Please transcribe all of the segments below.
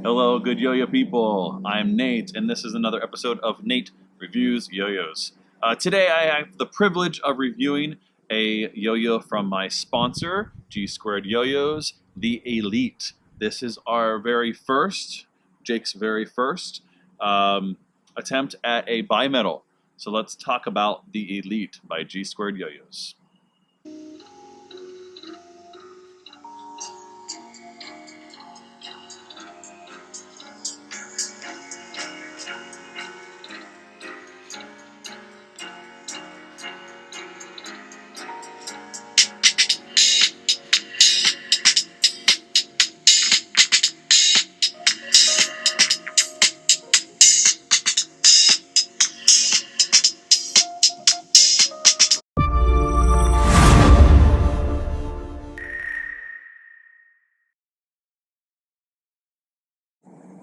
Hello, good yo-yo people. I'm Nate, and this is another episode of Nate Reviews Yo-Yos. Today I have the privilege of reviewing a yo-yo from my sponsor, G Squared Yo-Yos, the Elite. This is our very first, Jake's very first, attempt at a bimetal. So let's talk about the Elite by G Squared Yo-Yos.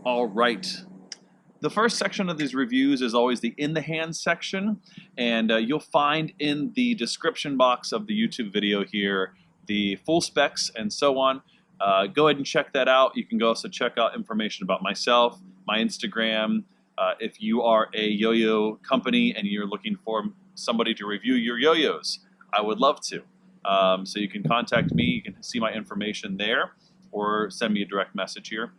All right. The first section of these reviews is always the in the hand section, and you'll find in the description box of the YouTube video here the full specs and so on. Go ahead and check that out. You can also check out information about myself, my Instagram. If you are a yo-yo company and you're looking for somebody to review your yo-yos, I would love to. So you can contact me. You can see my information there, or send me a direct message here.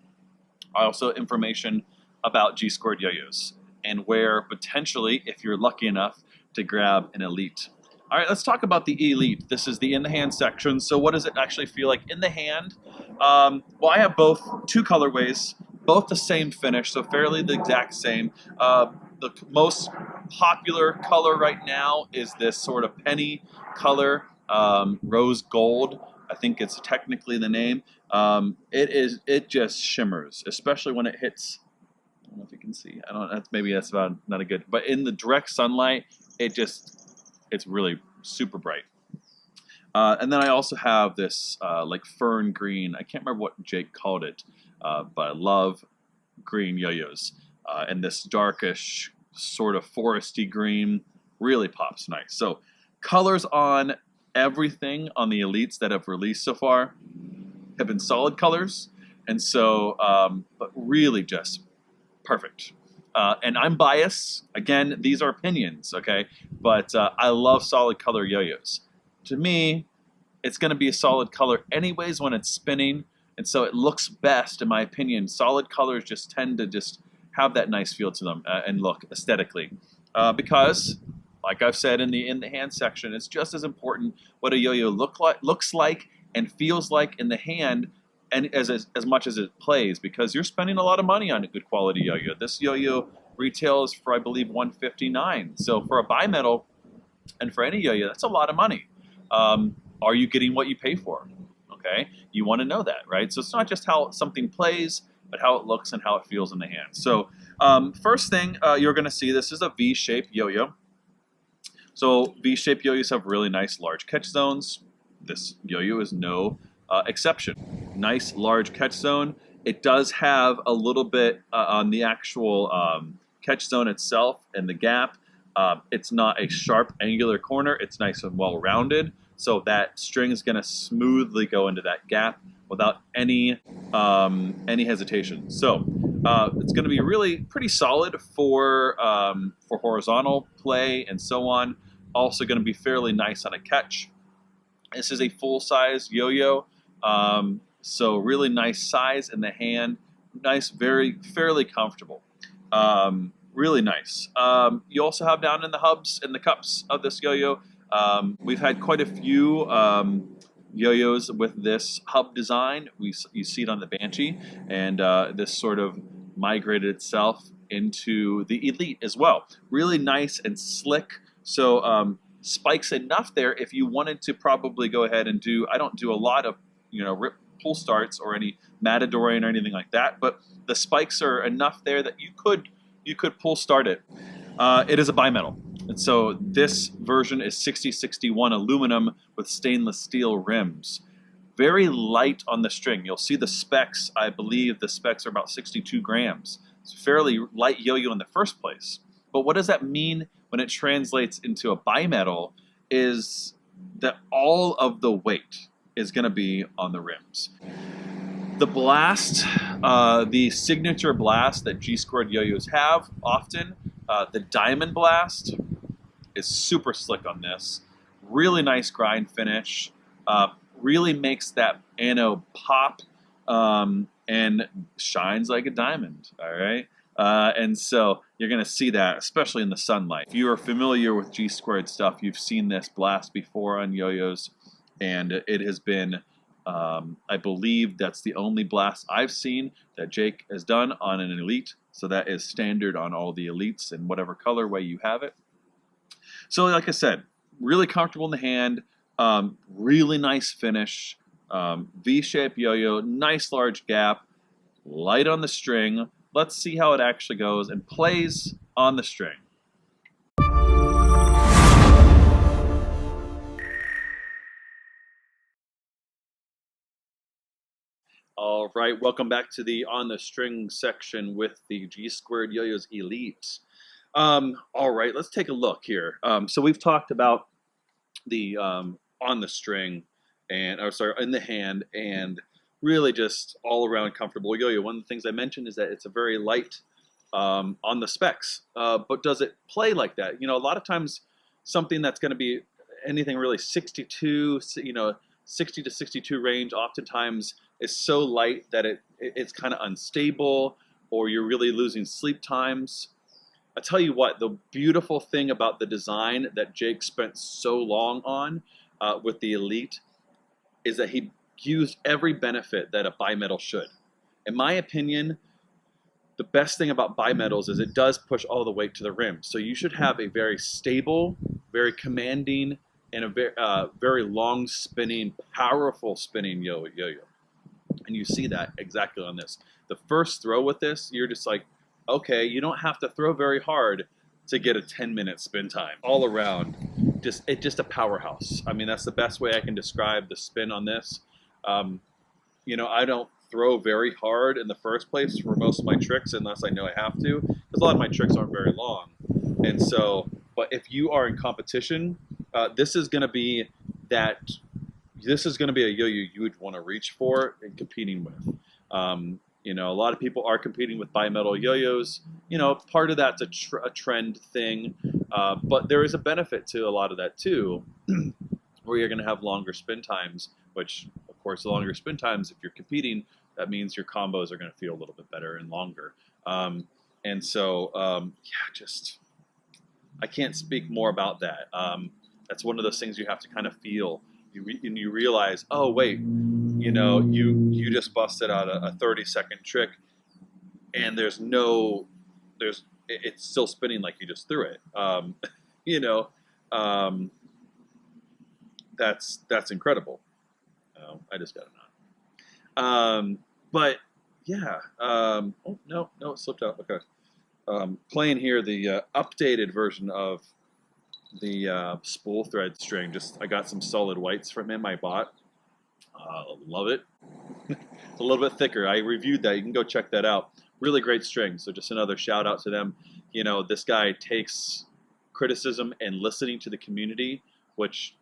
Also, information about G Squared Yo-Yos and where potentially, if you're lucky enough, to grab an Elite. All right, let's talk about the Elite. This is the in the hand section. So what does it actually feel like in the hand? Well, I have two colorways, both the same finish, so fairly the exact same. The most popular color right now is this sort of penny color, rose gold. I think it's technically the name. It just shimmers, especially when it hits. I don't know if you can see. Maybe that's about not a good. But in the direct sunlight, it's really super bright. And then I also have this like fern green. I can't remember what Jake called it, but I love green yo-yos. And this darkish sort of foresty green really pops nice. So colors on everything on the Elites that have released so far have been solid colors, and so but really just perfect. And I'm biased. Again, these are opinions, okay? But I love solid color yo-yos. To me, it's going to be a solid color anyways when it's spinning, and so it looks best, in my opinion. Solid colors just tend to just have that nice feel to them and look aesthetically. Because, like I've said in the hand section, it's just as important what a yo-yo looks like and feels like in the hand, and as much as it plays, because you're spending a lot of money on a good quality yo-yo. This yo-yo retails for, I believe, $159. So for a bimetal and for any yo-yo, that's a lot of money. Are you getting what you pay for? Okay, you want to know that, right? So it's not just how something plays, but how it looks and how it feels in the hand. So first thing you're going to see, this is a V-shaped yo-yo. So V-shaped yo-yos have really nice large catch zones. This yo-yo is no exception. Nice large catch zone. It does have a little bit on the actual catch zone itself and the gap. It's not a sharp angular corner. It's nice and well rounded. So that string is going to smoothly go into that gap without any hesitation. So it's going to be really pretty solid for horizontal play and so on. Also going to be fairly nice on a catch. This is a full-size yo-yo, so really nice size in the hand. Nice, fairly comfortable. Really nice. You also have down in the hubs and the cups of this yo-yo. We've had quite a few yo-yos with this hub design. You see it on the Banshee, and this sort of migrated itself into the Elite as well. Really nice and slick. So spikes enough there if you wanted to probably go ahead and do. I don't do a lot of rip pull starts or any Matadorian or anything like that, but the spikes are enough there that you could pull start it. It is a bimetal. And so this version is 6061 aluminum with stainless steel rims. Very light on the string. You'll see the specs. I believe the specs are about 62 grams. It's a fairly light yo-yo in the first place. But what does that mean when it translates into a bimetal is that all of the weight is going to be on the rims. The blast The signature blast that G Squared yo-yos have often, the Diamond Blast, is super slick on this. Really nice grind finish. Really makes that anode pop and shines like a diamond. All right. And so you're going to see that, especially in the sunlight. If you are familiar with G Squared stuff, you've seen this blast before on yo-yos, and it has been, I believe that's the only blast I've seen that Jake has done on an Elite. So that is standard on all the Elites in whatever colorway you have it. So like I said, really comfortable in the hand, really nice finish, V-shape yo-yo, nice large gap, light on the string. Let's see how it actually goes and plays on the string. All right, welcome back to the On the String section with the G Squared Yo-Yos Elite. All right, let's take a look here. So we've talked about the on the string and, or sorry, in the hand, and really just all around comfortable yo-yo. One of the things I mentioned is that it's a very light on the specs, but does it play like that? You know, a lot of times something that's going to be anything really 62, you know, 60 to 62 range, oftentimes is so light that it's kind of unstable, or you're really losing sleep times. I tell you what, the beautiful thing about the design that Jake spent so long on with the Elite is that he used every benefit that a bimetal should. In my opinion, the best thing about bimetals is it does push all the weight to the rim. So you should have a very stable, very commanding, and a very long spinning, powerful spinning yo-yo. And you see that exactly on this. The first throw with this, you're just like, okay, you don't have to throw very hard to get a 10-minute spin time. All around, just a powerhouse. I mean, that's the best way I can describe the spin on this. You know, I don't throw very hard in the first place for most of my tricks unless I know I have to, because a lot of my tricks aren't very long. And so, but if you are in competition, this is going to be that. This is going to be a yo-yo you would want to reach for and competing with. You know, a lot of people are competing with bimetal yo-yos. You know, part of that's a trend thing, but there is a benefit to a lot of that too, where you're going to have longer spin times, which, of course, the longer spin times, if you're competing, that means your combos are going to feel a little bit better and longer. And so, yeah, just, I can't speak more about that. That's one of those things you have to kind of feel. You realize, oh wait, you know, you just busted out a 30-second trick, and it's still spinning like you just threw it. You know, that's incredible. I just got a knot. But yeah, oh no, it slipped out. Okay, playing here the updated version of the spool thread string. Just, I got some solid whites from him. I bought. Love it. It's a little bit thicker. I reviewed that. You can go check that out. Really great string. So just another shout out to them. You know, this guy takes criticism and listening to the community, which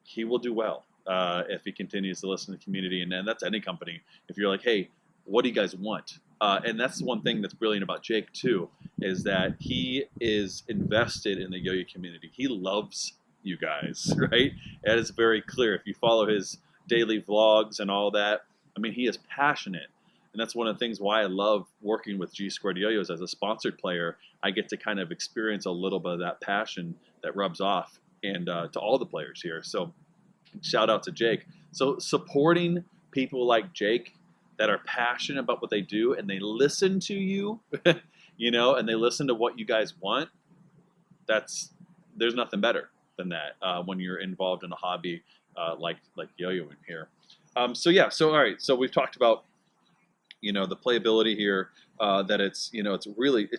he will do well if he continues to listen to the community. And that's any company. If you're like, hey, what do you guys want? And that's one thing that's brilliant about Jake too, is that he is invested in the yo-yo community. He loves you guys, right? That is very clear. If you follow his daily vlogs and all that, I mean, he is passionate. And that's one of the things why I love working with G Squared Yo-Yos as a sponsored player. I get to kind of experience a little bit of that passion that rubs off and to all the players here. So shout out to Jake. So supporting people like Jake that are passionate about what they do and they listen to you, you know, and they listen to what you guys want, there's nothing better than that when you're involved in a hobby like yo-yoing here. So yeah, so all right, so we've talked about, you know, the playability here, that it's, you know, it's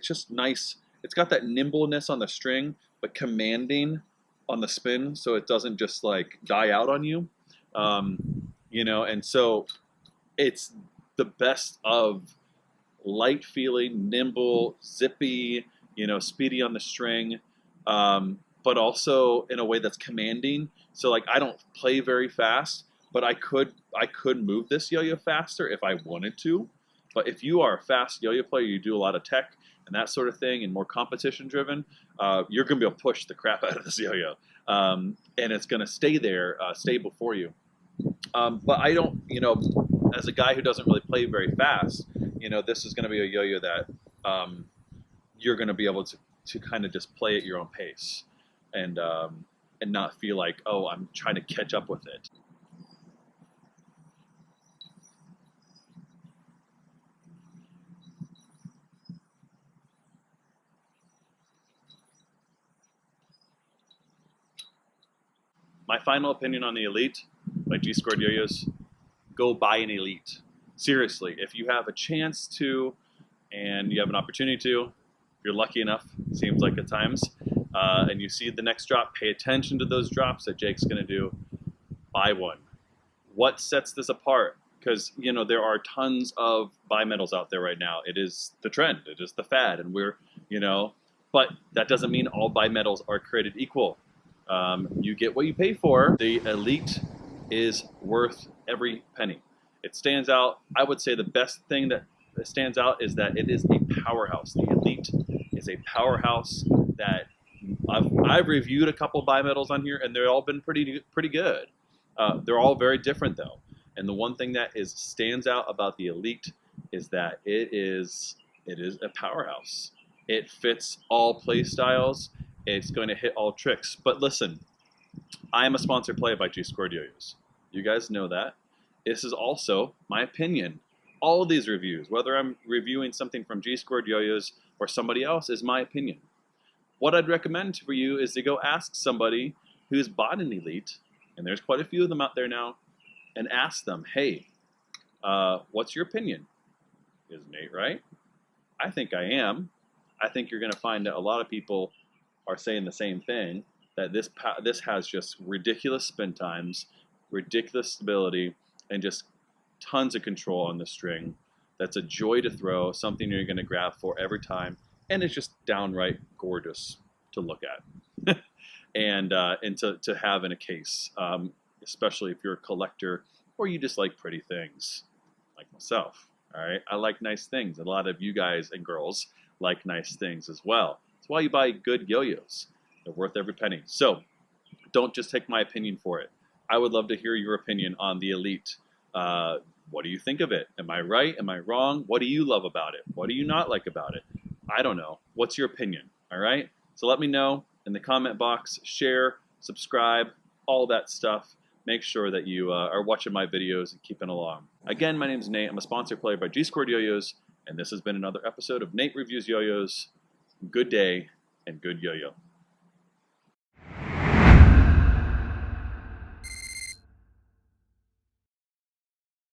just nice. It's got that nimbleness on the string, but commanding on the spin, so it doesn't just like die out on you, you know, and so it's the best of light feeling, nimble, zippy, you know, speedy on the string, but also in a way that's commanding. So like, I don't play very fast, but I could move this yo-yo faster if I wanted to, But if you are a fast yo-yo player, you do a lot of tech and that sort of thing, and more competition driven, you're going to be able to push the crap out of this yo-yo, and it's going to stay there, stable for you. But I don't, as a guy who doesn't really play very fast, this is going to be a yo-yo that you're going to be able to kind of just play at your own pace, and not feel like, oh, I'm trying to catch up with it. My final opinion on the Elite by G Squared Yo-Yos: go buy an Elite. Seriously, if you have a chance to, and you have an opportunity to, if you're lucky enough, seems like at times, and you see the next drop, pay attention to those drops that Jake's going to do. Buy one. What sets this apart? Because there are tons of bimetals out there right now. It is the trend. It is the fad, and but that doesn't mean all bimetals are created equal. You get what you pay for. The Elite is worth every penny. It stands out. I would say the best thing that stands out is that it is a powerhouse. The Elite is a powerhouse that I've reviewed a couple bimetals on here, and they've all been pretty good. They're all very different though. And the one thing that stands out about the Elite is that it is a powerhouse. It fits all play styles. It's going to hit all tricks. But listen, I am a sponsored play by G Squared Yo-Yos. You guys know that. This is also my opinion. All of these reviews, whether I'm reviewing something from G Squared Yo-Yos or somebody else, is my opinion. What I'd recommend for you is to go ask somebody who's bought an Elite, and there's quite a few of them out there now, and ask them, hey, what's your opinion? Is Nate right? I think I am. I think you're going to find that a lot of people are saying the same thing, that this has just ridiculous spin times, ridiculous stability, and just tons of control on the string. That's a joy to throw, something you're going to grab for every time, and it's just downright gorgeous to look at and to have in a case, especially if you're a collector or you just like pretty things like myself. All right, I like nice things. A lot of you guys and girls like nice things as well. That's why you buy good yo-yos. They're worth every penny. So don't just take my opinion for it. I would love to hear your opinion on the Elite. What do you think of it? Am I right? Am I wrong? What do you love about it? What do you not like about it? I don't know. What's your opinion? All right? So let me know in the comment box. Share, subscribe, all that stuff. Make sure that you are watching my videos and keeping along. Again, my name is Nate. I'm a sponsored player by G Squared Yo-Yos, and this has been another episode of Nate Reviews Yo-Yos. Good day and good yo-yo.